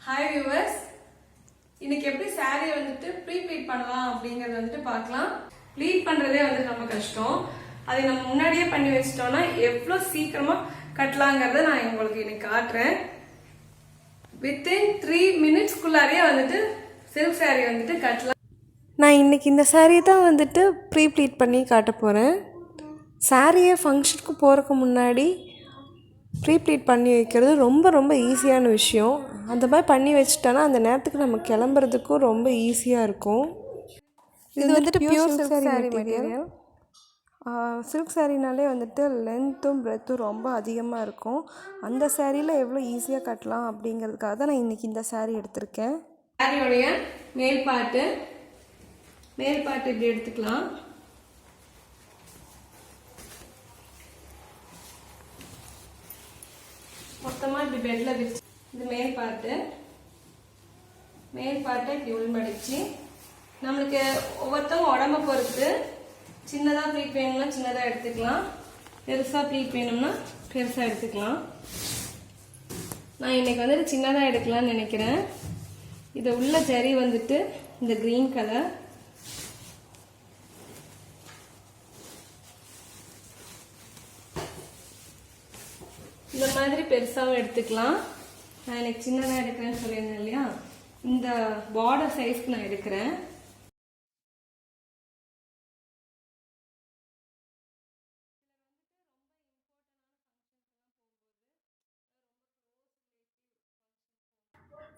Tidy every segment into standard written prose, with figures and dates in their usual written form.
Hi viewers, இன்னைக்கு எப்படி சாரியை வந்துட்டு ப்ரீ ப்ளீட் பண்ணலாம் அப்படிங்கறத வந்துட்டு பார்க்கலாம். ப்ளீட் பண்றதே வந்துட்டு ரொம்ப கஷ்டம். அதை நம்ம முன்னாடியே பண்ணி வச்சிட்டோம்னா எவ்வளவு சீக்கிரமா கட்டலாங்கிறத நான் உங்களுக்கு இன்னைக்கு காட்டுறேன். வித்தின் 3 minutesக்குள்ளாரியே வந்துட்டு சில்க் சாரி வந்துட்டு கட்டலாம். நான் இன்றைக்கி இந்த சாரியை தான் வந்துட்டு ப்ரீ ப்ளீட் பண்ணி காட்ட போகிறேன். சாரியை ஃபங்க்ஷனுக்கு போகிறதுக்கு முன்னாடி ப்ரீ ப்ளீட் பண்ணி வைக்கிறது ரொம்ப ஈஸியான விஷயம். அந்த மாதிரி பண்ணி வச்சுட்டோன்னா அந்த நேரத்துக்கு நம்ம கிளம்புறதுக்கும் ரொம்ப ஈஸியாக இருக்கும். இது வந்துட்டு pure silk sari material. Silk சாரினாலே வந்துட்டு லென்த்தும் பிரெத்தும் ரொம்ப அதிகமாக இருக்கும். அந்த சாரியில் எவ்வளோ ஈஸியாக கட்டலாம் அப்படிங்கிறதுக்காக தான் நான் இன்றைக்கி இந்த சாரி எடுத்திருக்கேன். சாரியோடைய மேல் பார்ட்டு இப்படி எடுத்துக்கலாம். மொத்தமாக இப்படி பெட்டில் விரிச்சு இந்த மேல் பார்ட்டை இப்படி உள்மடிச்சு நம்மளுக்கு ஒவ்வொருத்தவங்க உடம்ப பொறுத்து சின்னதாக ப்ளீட் வேணும்னா சின்னதாக எடுத்துக்கலாம், பெருசாக ப்ளீட் வேணும்னா பெருசாக எடுத்துக்கலாம். நான் இன்னைக்கு வந்துட்டு சின்னதாக எடுக்கலாம்னு நினைக்கிறேன். இது உள்ள ஜரி வந்துட்டு இந்த கிரீன் கலர். இந்த மாதிரி பெருசாகவும் எடுத்துக்கலாம். நான் எனக்கு சின்னதாக எடுக்கிறேன்னு சொல்லியிருந்தேன் இல்லையா, இந்த பார்டர் சைஸ்க்கு நான் எடுக்கிறேன்.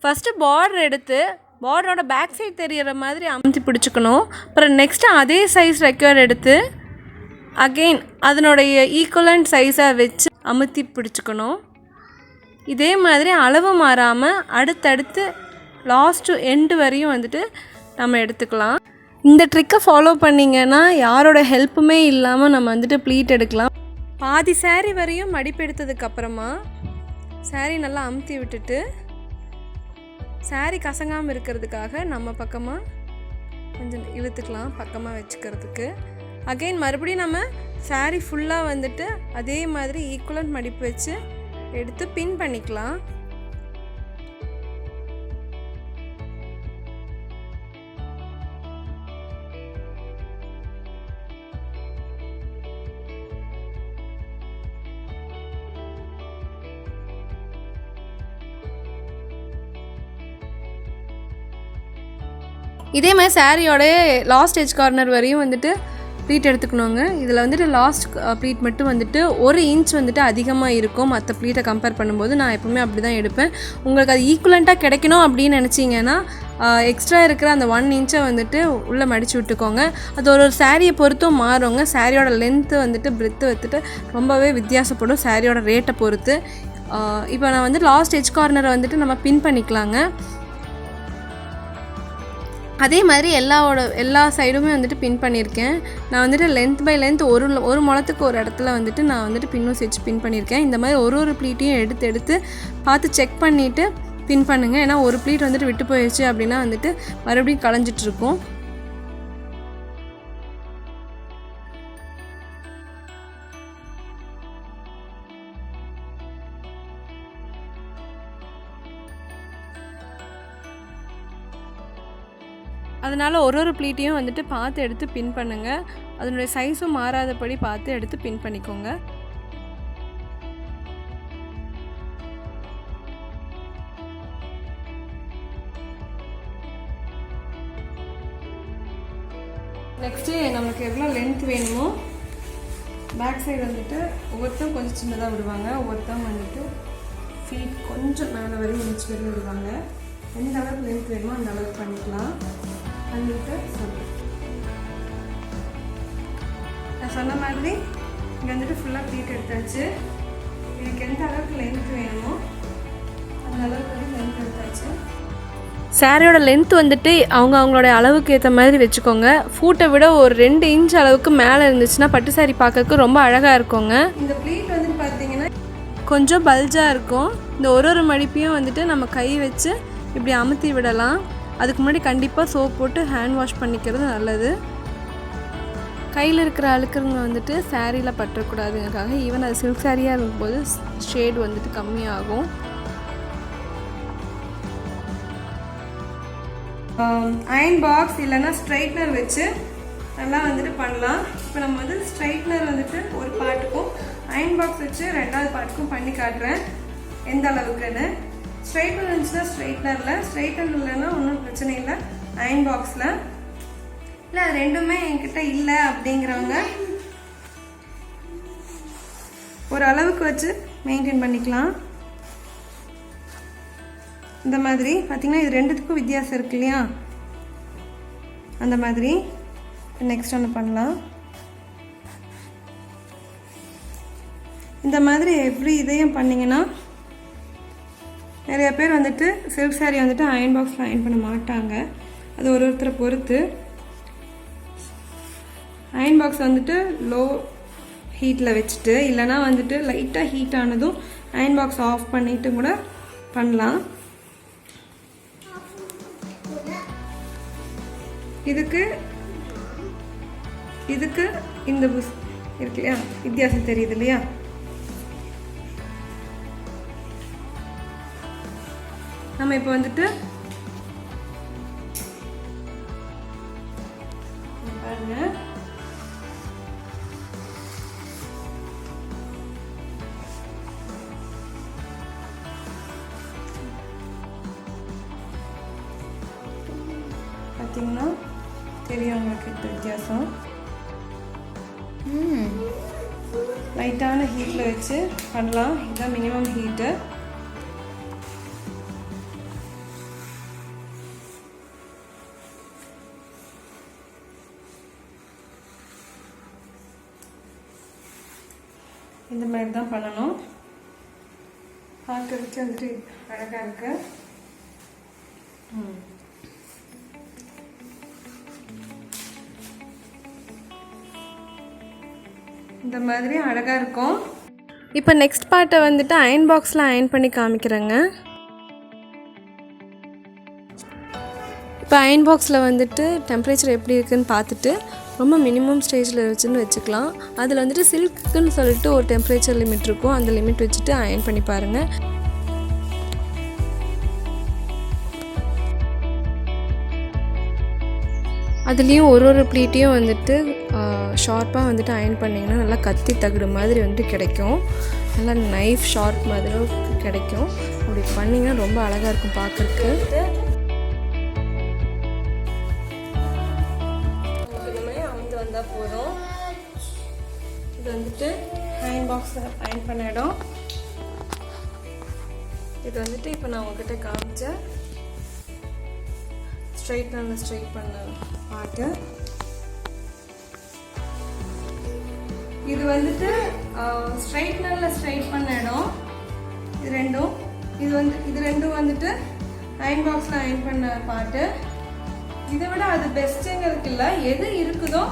ஃபஸ்ட்டு பார்டர் எடுத்து பார்டரோட பேக் சைட் தெரிகிற மாதிரி அமுத்தி பிடிச்சிக்கணும். அப்புறம் நெக்ஸ்ட்டு அதே சைஸ் ரெக்யர் எடுத்து அகெயின் அதனுடைய ஈக்குவலண்ட் சைஸாக வச்சு அமுத்தி பிடிச்சிக்கணும். இதே மாதிரி அளவு மாறாமல் அடுத்தடுத்து லாஸ்ட்டு எண்டு வரையும் வந்துட்டு நம்ம எடுத்துக்கலாம். இந்த ட்ரிக்கை ஃபாலோ பண்ணிங்கன்னா யாரோட ஹெல்ப்புமே இல்லாமல் நம்ம வந்துட்டு ப்ளீட் எடுக்கலாம். பாதி சாரீ வரையும் மடிப்பு எடுத்ததுக்கப்புறமா சாரீ நல்லா அமுத்தி விட்டுட்டு சாரீ கசங்காமல் இருக்கிறதுக்காக நம்ம பக்கமாக கொஞ்சம் இழுத்துக்கலாம் பக்கமாக வச்சுக்கிறதுக்கு. அகெயின் மறுபடியும் நம்ம சாரீ ஃபுல்லாக வந்துட்டு அதே மாதிரி ஈக்குவலண்ட் மடிப்பு வச்சு எடுத்து பின் பண்ணிக்கலாம். இதே மாதிரி சாரியோட லாஸ்ட் எட்ஜ் கார்னர் வரையும் வந்துட்டு ப்ளீட் எடுத்துக்கணுங்க. இதில் வந்துட்டு லாஸ்ட் ப்ளீட் மட்டும் வந்துட்டு 1 இன்ச் வந்துட்டு அதிகமாக இருக்கும் மற்ற ப்ளீட்டை கம்பேர் பண்ணும்போது. நான் எப்போவுமே அப்படி தான் எடுப்பேன். உங்களுக்கு அது ஈக்குவலண்ட்டாக கிடைக்கணும் அப்படின்னு நினச்சிங்கன்னா எக்ஸ்ட்ரா இருக்கிற அந்த 1 இன்ச்சை வந்துட்டு உள்ளே மடித்து விட்டுக்கோங்க. அது ஒரு சாரியை பொறுத்தும் மாறுங்க. சாரியோட லென்த்து வந்துட்டு பிரெத்து வந்துட்டு ரொம்பவே வித்தியாசப்படும் சாரியோட ரேட்டை பொறுத்து. இப்போ நான் வந்து லாஸ்ட் எட்ஜ் கார்னரை வந்துட்டு நம்ம பின் பண்ணிக்கலாங்க. அதே மாதிரி எல்லா சைடுமே வந்துட்டு பின் பண்ணியிருக்கேன். நான் வந்துட்டு லென்த் பை லென்த் ஒரு முழத்துக்கு ஒரு இடத்துல வந்துட்டு நான் வந்துட்டு பின்னூசி வச்சு பின் பண்ணியிருக்கேன். இந்த மாதிரி ஒரு ப்ளீட்டையும் எடுத்து பார்த்து செக் பண்ணிவிட்டு பின் பண்ணுங்கள். ஏன்னா ஒரு ப்ளீட் வந்துட்டு விட்டு போயிடுச்சு அப்படின்னா வந்துட்டு மறுபடியும் களைஞ்சிட்ருக்கும். அதனால் ஒரு ப்ளீட்டையும் வந்துட்டு பார்த்து எடுத்து பின் பண்ணுங்கள். அதனுடைய சைஸும் மாறாதபடி பார்த்து எடுத்து பின் பண்ணிக்கோங்க. நெக்ஸ்ட்டு நமக்கு எவ்வளோ லென்த் வேணுமோ பேக் சைடு வந்துட்டு ஒவ்வொருத்தரும் கொஞ்சம் சின்னதாக விடுவாங்க, ஒவ்வொருத்தரும் வந்துட்டு ஃபீட் கொஞ்சம் மேலே வரையும் இன்ச் வரையும் விடுவாங்க. எந்த அளவுக்கு லென்த் வேணுமோ அந்த அளவுக்கு பண்ணிக்கலாம். பண்ணிட்டு நான் சொன்ன மாதிரி இங்கே வந்துட்டு ஃபுல்லாக ப்ளீட் எடுத்தாச்சு. எனக்கு எந்த அளவுக்கு லென்த் வேணுமோ அந்த அளவுக்கு வந்து லென்த் எடுத்தாச்சு. சாரியோட லென்த் வந்துட்டு அவங்களோட அளவுக்கு ஏற்ற மாதிரி வச்சுக்கோங்க. ஃபூட்டை விட ஒரு 2 இன்ச் அளவுக்கு மேலே இருந்துச்சுன்னா பட்டு சாரி பார்க்கறதுக்கு ரொம்ப அழகாக இருக்குங்க. இந்த ப்ளீட் வந்துட்டு பார்த்தீங்கன்னா கொஞ்சம் பல்ஜாக இருக்கும். இந்த ஒரு மடிப்பையும் வந்துட்டு நம்ம கை வச்சு இப்படி அமுத்தி விடலாம். அதுக்கு முன்னாடி கண்டிப்பாக சோப் போட்டு ஹேண்ட் வாஷ் பண்ணிக்கிறது நல்லது. கையில் இருக்கிற அழுக்குங்க வந்துட்டு சாரியில் பற்றக்கூடாதுங்கிறதுக்காக ஈவன் அது சில்க் சாரியாக இருக்கும்போது ஷேட் வந்துட்டு கம்மியாகும். அயன் பாக்ஸ் இல்லைன்னா ஸ்ட்ரைட்னர் வச்சு நல்லா வந்துட்டு பண்ணலாம். இப்போ நம்ம வந்து ஸ்ட்ரைட்னர் வந்துட்டு ஒரு பார்ட்டுக்கும் அயன் பாக்ஸ் வச்சு ரெண்டாவது பார்ட்டுக்கும் பண்ணி காட்டுறேன் எந்த அளவுக்குன்னு. ஸ்ட்ரைட்னர் இருந்துச்சுன்னா ஸ்ட்ரைட்னரில், ஸ்ட்ரைட்னர் இல்லைன்னா ஒன்றும் பிரச்சனை இல்லை அயன் பாக்ஸில். இல்லை ரெண்டுமே என்கிட்ட இல்லை அப்படிங்கிறவங்க ஒரு அளவுக்கு வச்சு மெயின்டைன் பண்ணிக்கலாம். இந்த மாதிரி பார்த்தீங்கன்னா இது ரெண்டுத்துக்கும் வித்தியாசம் இருக்கு இல்லையா, அந்த மாதிரி. நெக்ஸ்ட் ஒன்று பண்ணலாம். இந்த மாதிரி எவ்ரி இதையும் பண்ணிங்கன்னா நிறைய பேர் வந்துட்டு சில்க் சாரீ வந்துட்டு அயன் பாக்ஸில் அயன் பண்ண மாட்டாங்க. அது ஒரு ஒருத்தரை பொறுத்து. அயன் பாக்ஸ் வந்துட்டு லோ ஹீட்டில் வச்சுட்டு இல்லைனா வந்துட்டு லைட்டாக ஹீட் ஆனதும் அயன் பாக்ஸ் ஆஃப் பண்ணிவிட்டு கூட பண்ணலாம். இதுக்கு இந்த புஸ் இருக்கு இல்லையா, வித்தியாசம் தெரியுது இல்லையா. நம்ம இப்போ வந்துட்டு பாருங்க, பார்த்தீங்கன்னா தெரியும் உங்களுக்கு இந்த வித்தியாசம். லைட்டான ஹீட்டில் வச்சு பண்ணலாம். இதுதான் மினிமம் ஹீட்டு. இந்த மாதிரி தான் பண்ணணும். பார்க்கறதுக்கு வந்துட்டு அழகாக இருக்கு. இந்த மாதிரி அழகாக இருக்கும். இப்போ நெக்ஸ்ட் பார்ட்டை வந்துட்டு அயன் பாக்ஸில் அயன் பண்ணி காமிக்கிறேங்க. இப்போ அயன் பாக்ஸில் வந்துட்டு டெம்பரேச்சர் எப்படி இருக்குதுன்னு பார்த்துட்டு ரொம்ப மினிமம் ஸ்டேஜில் வச்சுன்னு வச்சுக்கலாம். அதில் வந்துட்டு சில்க்குன்னு சொல்லிட்டு ஒரு டெம்பரேச்சர் லிமிட் இருக்கும். அந்த லிமிட் வச்சுட்டு அயன் பண்ணி பாருங்கள். அதுலேயும் ஒரு ப்ளீட்டையும் வந்துட்டு ஷார்ப்பாக வந்துட்டு அயன் பண்ணிங்கன்னா நல்லா கத்தி தகுடு மாதிரி வந்துட்டு கிடைக்கும். நல்லா நைஃப் ஷார்ப் மாதிரி கிடைக்கும். அப்படி பண்ணிங்கன்னா ரொம்ப அழகாக இருக்கும் பார்க்குறதுக்கு. இந்த மாதிரி அமர்ந்து வந்தால் போதும். இது வந்துட்டு அயன் பாக்ஸில் அயன் பண்ண இடம். இது வந்துட்டு இப்போ நான் உங்ககிட்ட காமிச்சேன் ஸ்ட்ரைட்னரில் ஸ்ட்ரைட் பண்ண பார்ட்டு. இது வந்துட்டு ஸ்ட்ரைட்னரில் ஸ்ட்ரைட் பண்ண இடம். இது ரெண்டும் வந்துட்டு அயன் பாக்ஸில் அயன் பண்ண பார்ட்டு. இதை விட அது பெஸ்ட்டுங்கிறதுக்கு இல்லை, எது இருக்குதோ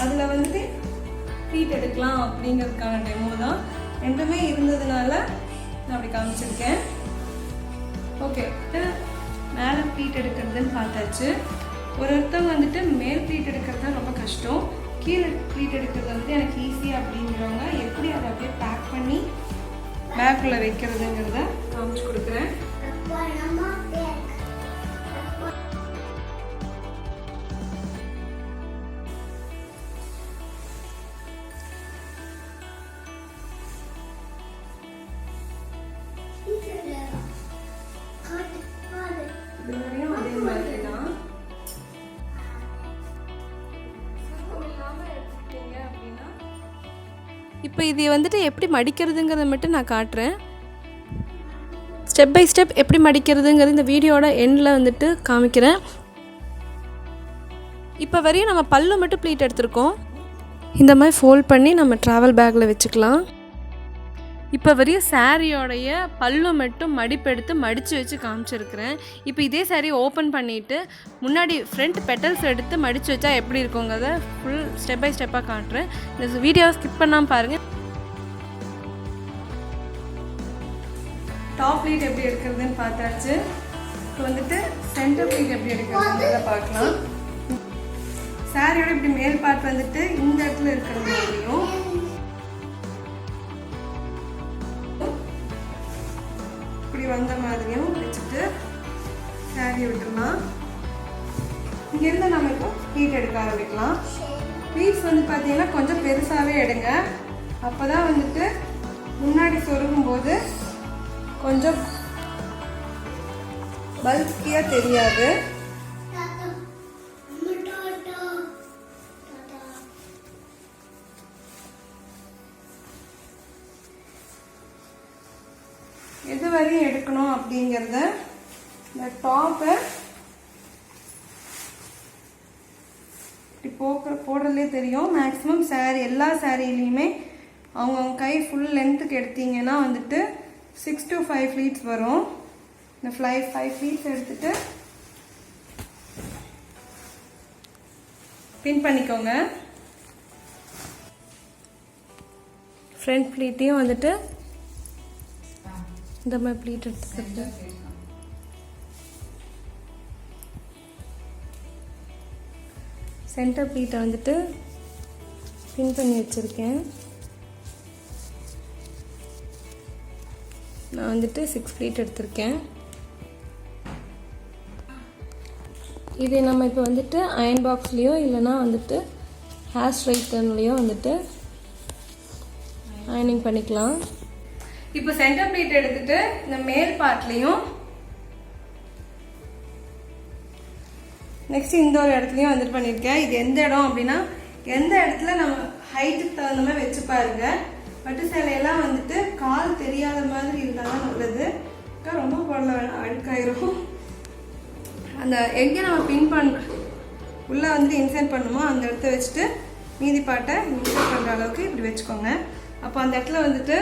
அதில் வந்துட்டு ப்ளீட் எடுக்கலாம் அப்படிங்கிறதுக்கான டெமோ தான். ரெண்டுமே இருந்ததுனால நான் அப்படி காமிச்சிருக்கேன். ஓகே, மேலே ப்ளீட் எடுக்கிறதுன்னு பார்த்தாச்சு. ஒருத்தவங்க வந்துட்டு மேல் ப்ளீட் எடுக்கிறது தான் ரொம்ப கஷ்டம், கீழே ப்ளீட் எடுக்கிறது வந்துட்டு எனக்கு ஈஸியாக அப்படிங்கிறவங்க எப்படி அதை அப்படியே பேக் பண்ணி பேக்குள்ளே வைக்கிறதுங்கிறத காமிச்சு கொடுக்குறேன். இதுவரையும் அதே மாதிரி தான். இப்போ இது வந்துட்டு எப்படி மடிக்கிறதுங்கிறத மட்டும் நான் காட்டுறேன். ஸ்டெப் பை ஸ்டெப் எப்படி மடிக்கிறதுங்கிறது இந்த வீடியோட எண்டில் வந்துட்டு காமிக்கிறேன். இப்போ வரையும் நம்ம பல்லு மட்டும் ப்ளீட் எடுத்திருக்கோம். இந்த மாதிரி ஃபோல்ட் பண்ணி நம்ம ட்ராவல் பேக்கில் வச்சுக்கலாம். இப்போ வரையும் சாரியோடைய பல்லு மட்டும் மடிப்பெடுத்து மடித்து வச்சு காமிச்சிருக்கிறேன். இப்போ இதே சாரீ ஓப்பன் பண்ணிவிட்டு முன்னாடி ஃப்ரண்ட் பெட்டல்ஸ் எடுத்து மடித்து வச்சா எப்படி இருக்குங்கிறத ஃபுல் ஸ்டெப் பை ஸ்டெப்பாக காட்டுறேன். இந்த வீடியோவை ஸ்கிப் பண்ணாமல் பாருங்கள். டாப் ப்ளீட் எப்படி எடுக்கிறதுன்னு பார்த்தாச்சு. இப்போ வந்துட்டு சென்டர் ப்ளீட் எப்படி எடுக்கிறதுன்றத பார்க்கலாம். சாரியோட இப்படி மேல் பார்ட் வந்துட்டு இந்த இடத்துல இருக்கிற மாதிரியும், இப்படி வந்த மாதிரியும் வச்சுட்டு சாரியை விட்டுடலாம். இங்கேருந்து நம்ம இப்போ ப்ளீட் எடுக்க ஆரம்பிக்கலாம். ப்ளீட்ஸ் வந்து பார்த்தீங்கன்னா கொஞ்சம் பெருசாகவே எடுங்க. அப்போ தான் வந்துட்டு முன்னாடி சொருகும்போது கொஞ்சம் பல்கியாக தெரியாது. எது வரையும் எடுக்கணும் அப்படிங்கிறத இந்த டாப்பை இப்படி போடுறதுலே தெரியும். மேக்ஸிமம் சாரீ எல்லா சாரீலையுமே அவங்கவுங்க கை ஃபுல் லென்த்துக்கு எடுத்தீங்கன்னா வந்துட்டு 6 to 5 ஃப்ளீட்ஸ் வரும். இந்த 5 ஃப்ளீட்ஸ் எடுத்துட்டு பின் பண்ணிக்கோங்க. ஃப்ரண்ட் ஃப்ளீட்டையும் வந்துட்டு இந்த மாதிரி ப்ளீட் எடுத்துக்கிறது. சென்டர் ப்ளீட்டை வந்துட்டு பின் பண்ணி வச்சுருக்கேன். நான் வந்துட்டு 6 ப்ளீட் எடுத்திருக்கேன். இதை நம்ம இப்போ வந்துட்டு அயன் பாக்ஸ்லேயோ இல்லைனா வந்துட்டு ஹேர் ஸ்ட்ரைட்டன்லேயோ வந்துட்டு அயனிங் பண்ணிக்கலாம். இப்போ சென்டர் ப்ளீட் எடுத்துட்டு இந்த மேல் பார்ட்லேயும் நெக்ஸ்ட் இந்த ஒரு இடத்துலையும் வந்துட்டு பண்ணியிருக்கேன். இது எந்த இடம் அப்படின்னா எந்த இடத்துல நம்ம ஹைட்டுக்கு தகுந்த மாதிரி வச்சு பாருங்க. பட்டு சேலையெல்லாம் வந்துட்டு கால் தெரியாத மாதிரி இருந்தாலும் நல்லது. ரொம்ப போடல வேணாம், அழுக்காயிரும். அந்த எங்கே நம்ம பின் உள்ளே வந்துட்டு இன்சர்ட் பண்ணுமோ அந்த இடத்த வச்சுட்டு மீதி பாட்டை இன்சர்ட் பண்ணுற அளவுக்கு இப்படி வச்சுக்கோங்க. அப்போ அந்த இடத்துல வந்துட்டு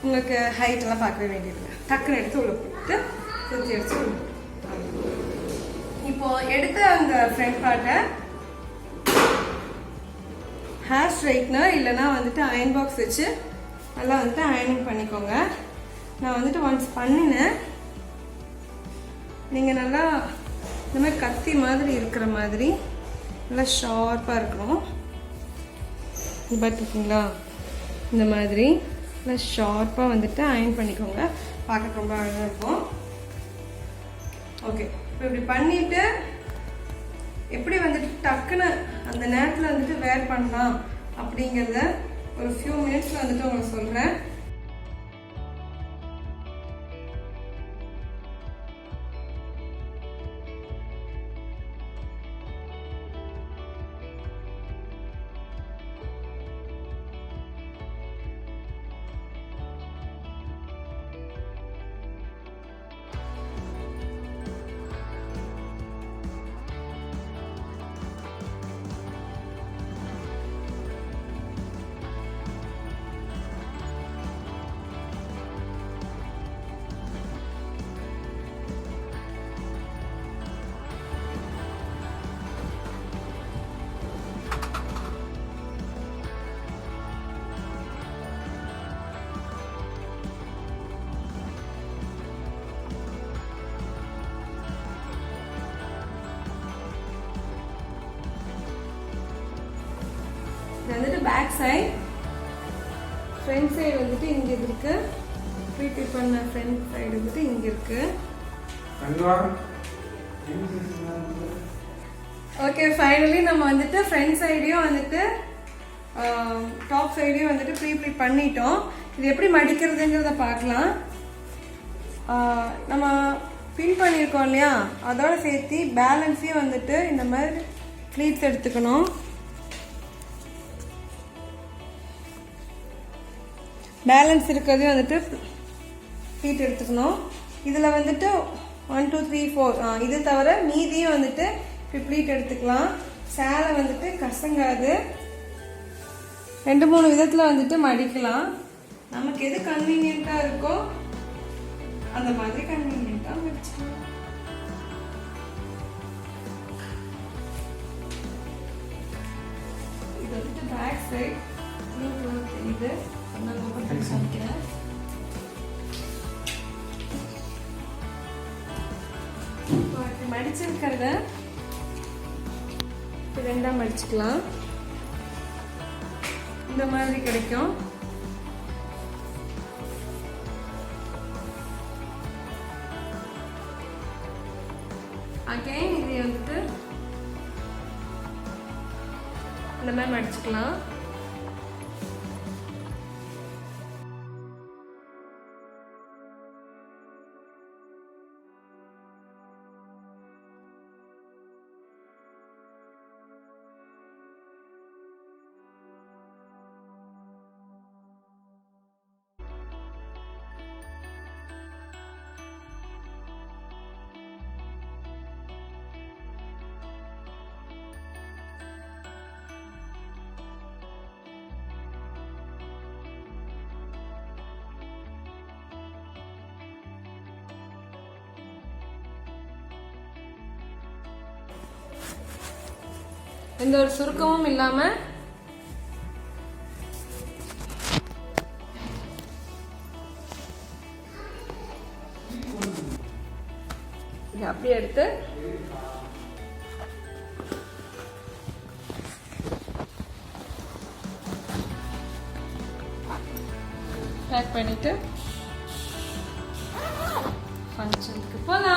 உங்களுக்கு ஹைட்டெல்லாம் பார்க்கவே வேண்டியது. டக்குன்னு எடுத்து உள்ள போட்டு சுற்றி அடிச்சு இப்போ எடுத்த அந்த ஃப்ரண்ட் பார்ட்டை ஹேர் ஸ்ட்ரைட்னர் இல்லைனா வந்துட்டு அயன் பாக்ஸ் வச்சு நல்லா வந்துட்டு அயனிங் பண்ணிக்கோங்க. நான் வந்துட்டு ஒன்ஸ் பண்ணினேன். நீங்கள் நல்லா இந்த மாதிரி கத்தி மாதிரி இருக்கிற மாதிரி நல்லா ஷார்ப்பாக இருக்கணும். பார்த்துருக்கீங்களா? இந்த மாதிரி நல்லா ஷார்ப்பாக வந்துட்டு அயன் பண்ணிக்கோங்க. பார்க்க ரொம்ப அழகாக இருக்கும். ஓகே, இப்போ இப்படி பண்ணிவிட்டு எப்படி வந்துட்டு டக்குன்னு அந்த நேரத்தில் வந்துட்டு வேர் பண்ணலாம் அப்படிங்கிறத ஒரு ஃபியூ மினிட்ஸில் வந்துட்டு உங்களுக்கு சொல்கிறேன். இது வந்துட்டு பேக் சைடு, ஃப்ரண்ட் சைடு வந்துட்டு இங்கே இருக்கு. ப்ரீபிட் பண்ண ஃப்ரண்ட் சைடு வந்துட்டு இங்கே இருக்கு. ஓகே, ஃபைனலி நம்ம வந்துட்டு ஃப்ரண்ட் சைடையும் வந்துட்டு டாப் சைடையும் வந்துட்டு ப்ரீபிட் பண்ணிட்டோம். இது எப்படி மடிக்கிறதுங்கிறத பார்க்கலாம். நம்ம பின் பண்ணியிருக்கோம் இல்லையா, அதோட சேர்த்து பேலன்ஸையும் வந்துட்டு இந்த மாதிரி ப்ளீட்ஸ் எடுத்துக்கணும். பேலன்ஸ் இருக்கிறதையும் வந்துட்டு ப்ளீட் எடுத்துக்கணும். இதில் வந்துட்டு 1 2 3 4 இது தவிர மீதியும் வந்துட்டு இப்படி ப்ளீட் எடுத்துக்கலாம். சேலை வந்துட்டு கசங்காது. 2-3 விதத்தில் வந்துட்டு மடிக்கலாம். நமக்கு எது கன்வீனியண்ட்டாக இருக்கோ அந்த மாதிரி கன்வீனியண்ட்டாக மடிச்சுக்கலாம். இது வந்துட்டு பேக் சைட் தெரியுது. நான் ஓப்பன் பண்ணி காமிக்கிறேன். மடிச்சிருக்கிறத ரெண்டா மடிச்சுக்கலாம். இந்த மாதிரி கிடைக்கும். அகைன் இதை வந்துட்டு அந்த மாதிரி மடிச்சுக்கலாம். எந்த ஒரு சுருக்கமும் இல்லாம இதை அப்படியே எடுத்து பேக் பண்ணிட்டு ஃபங்க்ஷனுக்கு போலாம்.